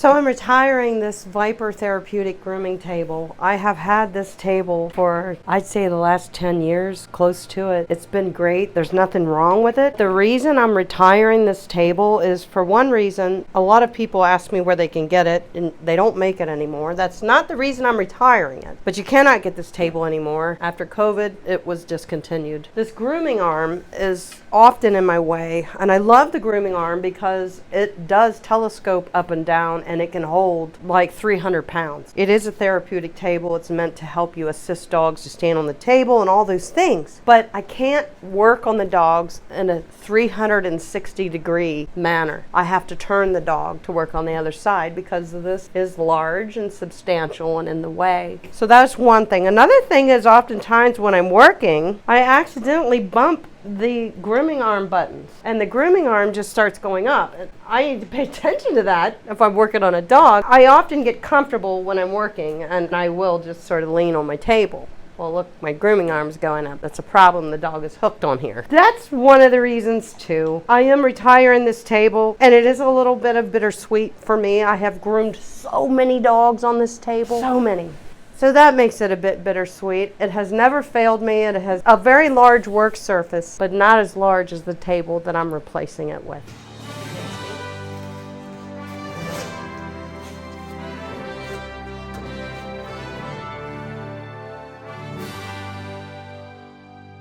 So I'm retiring this Viper therapeutic grooming table. I have had this table for, I'd say, the last 10 years, close to it. It's been great. There's nothing wrong with it. The reason I'm retiring this table is, for one reason, a lot of people ask me where they can get it, and they don't make it anymore. That's not the reason I'm retiring it. But you cannot get this table anymore. After COVID, it was discontinued. This grooming arm is often in my way, and I love the grooming arm because it does telescope up and down, and it can hold like 300 pounds. It is a therapeutic table. It's meant to help you assist dogs to stand on the table and all those things. But I can't work on the dogs in a 360-degree manner. I have to turn the dog to work on the other side because this is large and substantial and in the way. So that's one thing. Another thing is, oftentimes when I'm working, I accidentally bump the grooming arm buttons, and the grooming arm just starts going up. And I need to pay attention to that if I'm working on a dog. I often get comfortable when I'm working, and I will just sort of lean on my table. Well, look, my grooming arm's going up. That's a problem. The dog is hooked on here. That's one of the reasons too. I am retiring this table, and it is a little bit of bittersweet for me. I have groomed so many dogs on this table, so many. So that makes it a bit bittersweet. It has never failed me. It has a very large work surface, but not as large as the table that I'm replacing it with.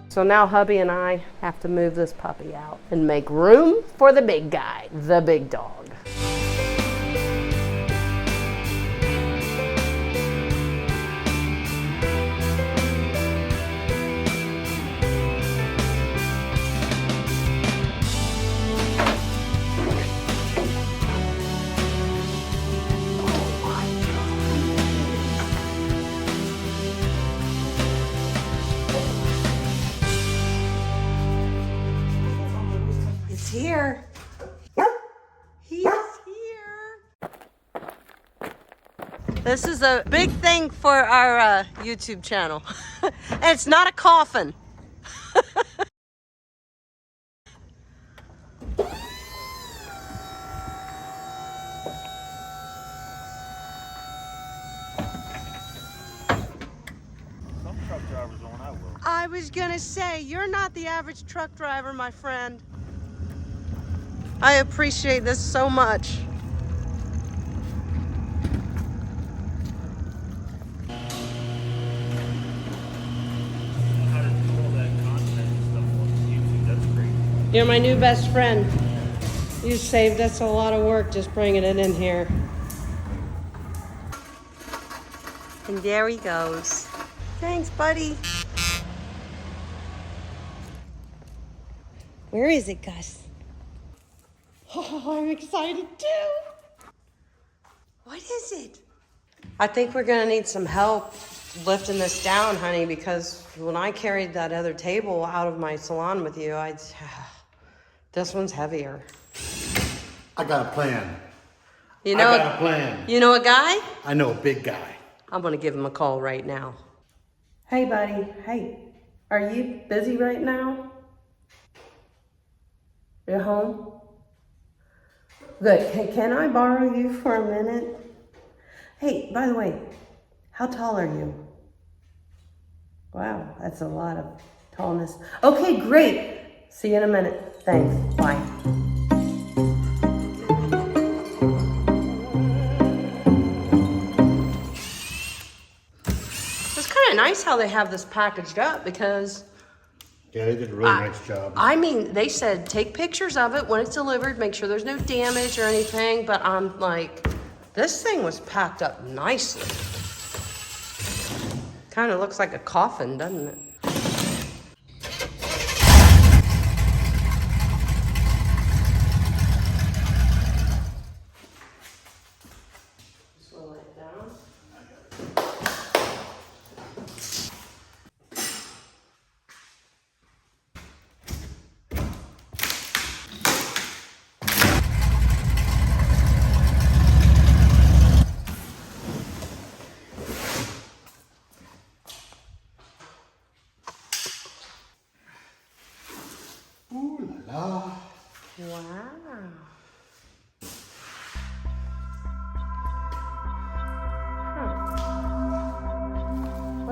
So now hubby and I have to move this puppy out and make room for the big guy, the big dog. Here. He's here. This is a big thing for our YouTube channel. And it's not a coffin. Some truck drivers won't, I will. I was gonna say, you're not the average truck driver, my friend. I appreciate this so much. How to do all that content and stuff on YouTube, that's great. You're my new best friend. You saved us a lot of work just bringing it in here. And there he goes. Thanks, buddy. Where is it, Gus? Oh, I'm excited too. What is it? I think we're gonna need some help lifting this down, honey, because when I carried that other table out of my salon with you, this one's heavier. I got a plan. You know, I got a plan. You know a guy? I know a big guy. I'm gonna give him a call right now. Hey, buddy. Hey, are you busy right now? You home? Good. Can I borrow you for a minute? Hey, by the way, how tall are you? Wow, that's a lot of tallness. Okay, great. See you in a minute. Thanks. Bye. It's kind of nice how they have this packaged up because Yeah, they did a really nice job. I mean, they said take pictures of it when it's delivered, make sure there's no damage or anything, but I'm like, this thing was packed up nicely. Kind of looks like a coffin, doesn't it? Slow it down.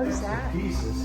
Where's that? Pieces.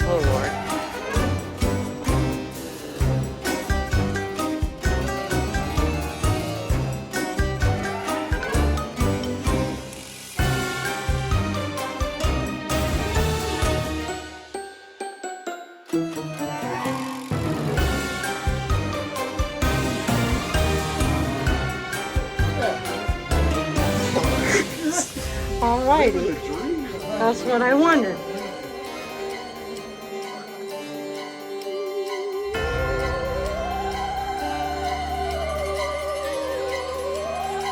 Oh, Lord. Alrighty. That's what I wondered.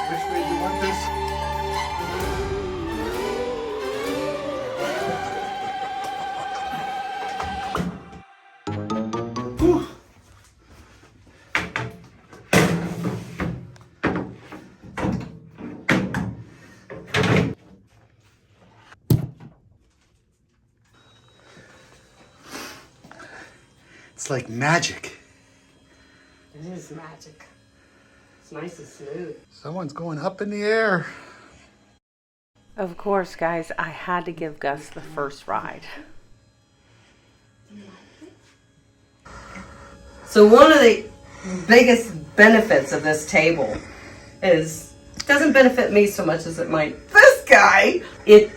Which way do you want this? Whew. It's like magic. It is magic. It's nice and smooth. Someone's going up in the air. Of course, guys, I had to give Gus the first ride. So one of the biggest benefits of this table is, it doesn't benefit me so much as it might this guy. It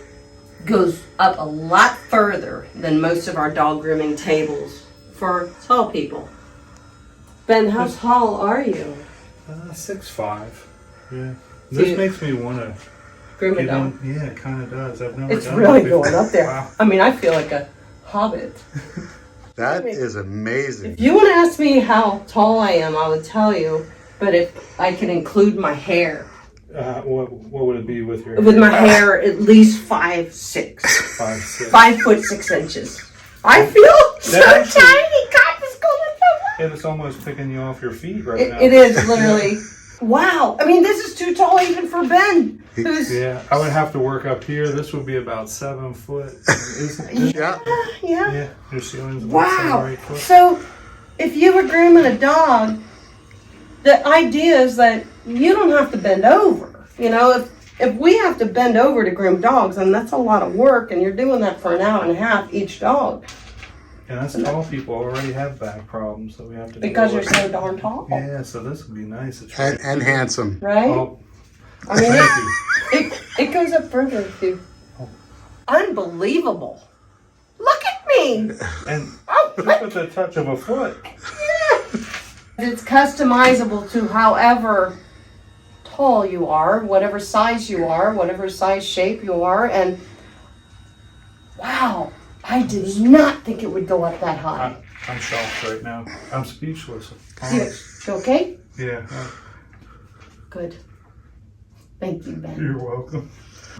goes up a lot further than most of our dog grooming tables for tall people. Ben, how tall are you? 6'5". Yeah. So This you- makes me want to Groom a get dog? in. Yeah, it kind of does. I've never It's done really it before. going up there. Wow. I mean, I feel like a hobbit. That is amazing. If you want to ask me how tall I am, I would tell you. But if I can include my hair, What would it be with your with my hair, at least 5'6", 5'6"? 5'6" I feel so That actually- tiny. God, this going so It's almost picking you off your feet right It, now. it is literally. Wow. I mean, this is too tall even for Ben. Who's Yeah, I would have to work up here. This would be about 7 foot. Yeah. yeah. Yeah, your ceiling's about 7 or Wow. 8 foot. So, if you were grooming a dog, the idea is that you don't have to bend over. You know, if we have to bend over to groom dogs, then that's a lot of work, and you're doing that for an hour and a half each dog And us tall people already have back problems, so we have to because deal you're with so darn tall, Yeah, so this would be nice. It's And handsome. right? Oh, I mean, thank you. it goes up further too. Unbelievable! Look at me. And Oh, just with the touch of a foot. It's customizable to however tall you are, whatever size you are, whatever size shape you are, and wow, I did not think it would go up that high. I'm shocked right now. I'm speechless. You, Honest. you okay? Yeah, Good. Thank you, Ben. you're welcome.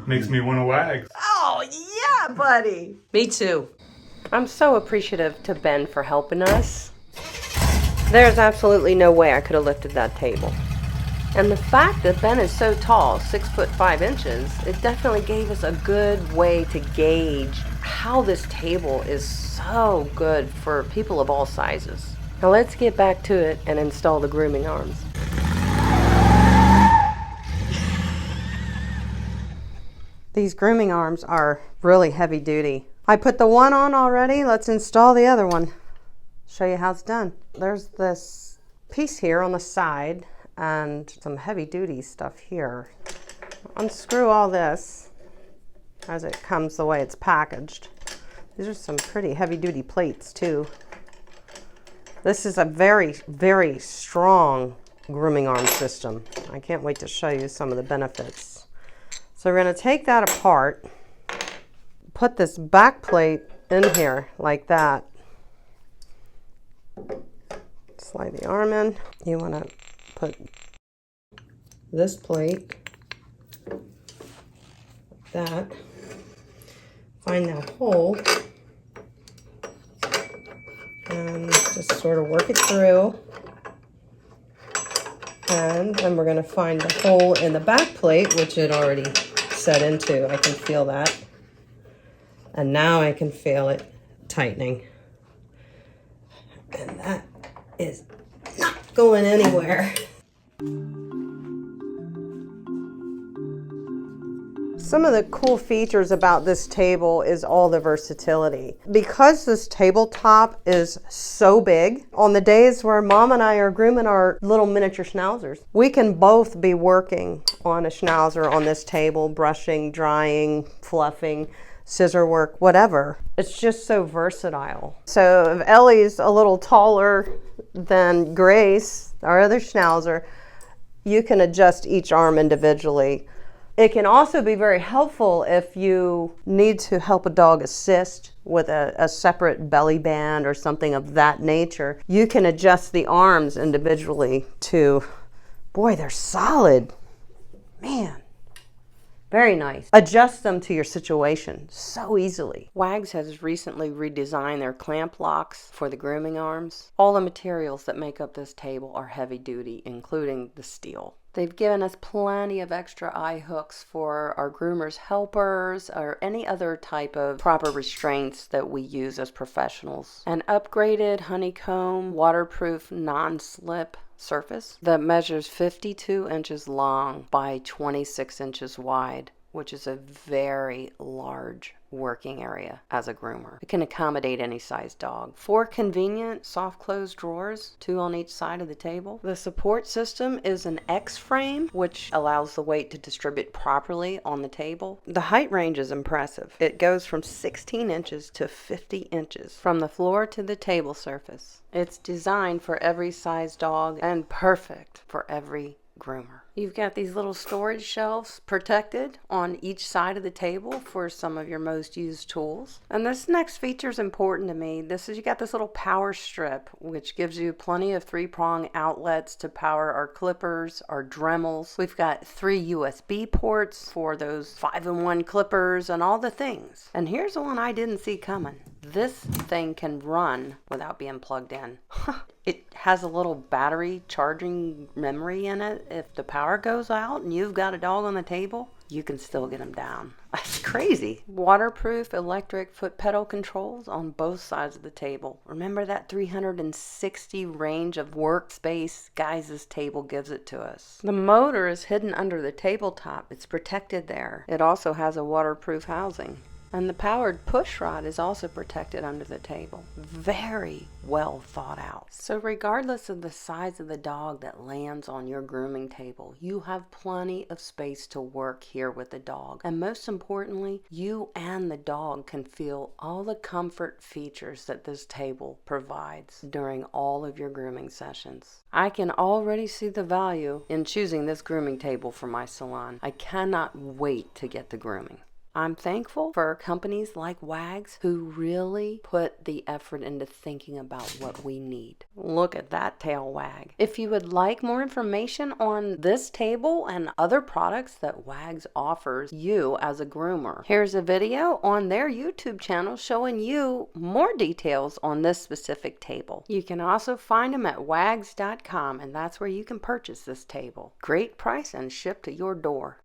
Makes me want to wag. Oh, yeah, buddy. Me too. I'm so appreciative to Ben for helping us. There's absolutely no way I could have lifted that table. And the fact that Ben is so tall, 6'5", it definitely gave us a good way to gauge how this table is so good for people of all sizes. Now let's get back to it and install the grooming arms. These grooming arms are really heavy duty. I put the one on already. Let's install the other one. Show you how it's done. There's this piece here on the side and some heavy duty stuff here. Unscrew all this as it comes the way it's packaged. These are some pretty heavy duty plates too. This is a very, very strong grooming arm system. I can't wait to show you some of the benefits. So we're going to take that apart, put this back plate in here like that. Slide the arm in. You want to put this plate like that. Find that hole and just sort of work it through. And then we're going to find the hole in the back plate, which it already set into. I can feel that. And now I can feel it tightening. And that is not going anywhere. Some of the cool features about this table is all the versatility. Because this tabletop is so big, on the days where Mom and I are grooming our little miniature schnauzers, we can both be working on a schnauzer on this table, brushing, drying, fluffing, scissor work, whatever. It's just so versatile. So if Ellie's a little taller than Grace, our other schnauzer, you can adjust each arm individually. It can also be very helpful if you need to help a dog assist with a separate belly band or something of that nature. You can adjust the arms individually to, boy, they're solid. Man, very nice. Adjust them to your situation so easily. Waggz has recently redesigned their clamp locks for the grooming arms. All the materials that make up this table are heavy duty, including the steel. They've given us plenty of extra eye hooks for our groomers helpers or any other type of proper restraints that we use as professionals. An upgraded honeycomb waterproof non-slip surface that measures 52 inches long by 26 inches wide, which is a very large working area as a groomer. It can accommodate any size dog. 4 convenient soft close drawers, 2 on each side of the table. The support system is an X-frame, which allows the weight to distribute properly on the table. The height range is impressive. It goes from 16 inches to 50 inches from the floor to the table surface. It's designed for every size dog and perfect for every groomer. You've got these little storage shelves protected on each side of the table for some of your most used tools. And this next feature is important to me. You got this little power strip, which gives you plenty of 3-prong outlets to power our clippers, our Dremels. We've got 3 USB ports for those 5-in-1 clippers and all the things. And here's the one I didn't see coming. This thing can run without being plugged in. It has a little battery charging memory in it. If the power goes out and you've got a dog on the table, you can still get them down. That's crazy. Waterproof electric foot pedal controls on both sides of the table. Remember that 360 range of workspace? Guys, this table gives it to us. The motor is hidden under the tabletop. It's protected there. It also has a waterproof housing. And the powered push rod is also protected under the table. Very well thought out. So regardless of the size of the dog that lands on your grooming table, you have plenty of space to work here with the dog. And most importantly, you and the dog can feel all the comfort features that this table provides during all of your grooming sessions. I can already see the value in choosing this grooming table for my salon. I cannot wait to get the grooming. I'm thankful for companies like Waggz who really put the effort into thinking about what we need. Look at that tail wag. If you would like more information on this table and other products that Waggz offers you as a groomer, here's a video on their YouTube channel showing you more details on this specific table. You can also find them at waggz.com, and that's where you can purchase this table. Great price and shipped to your door.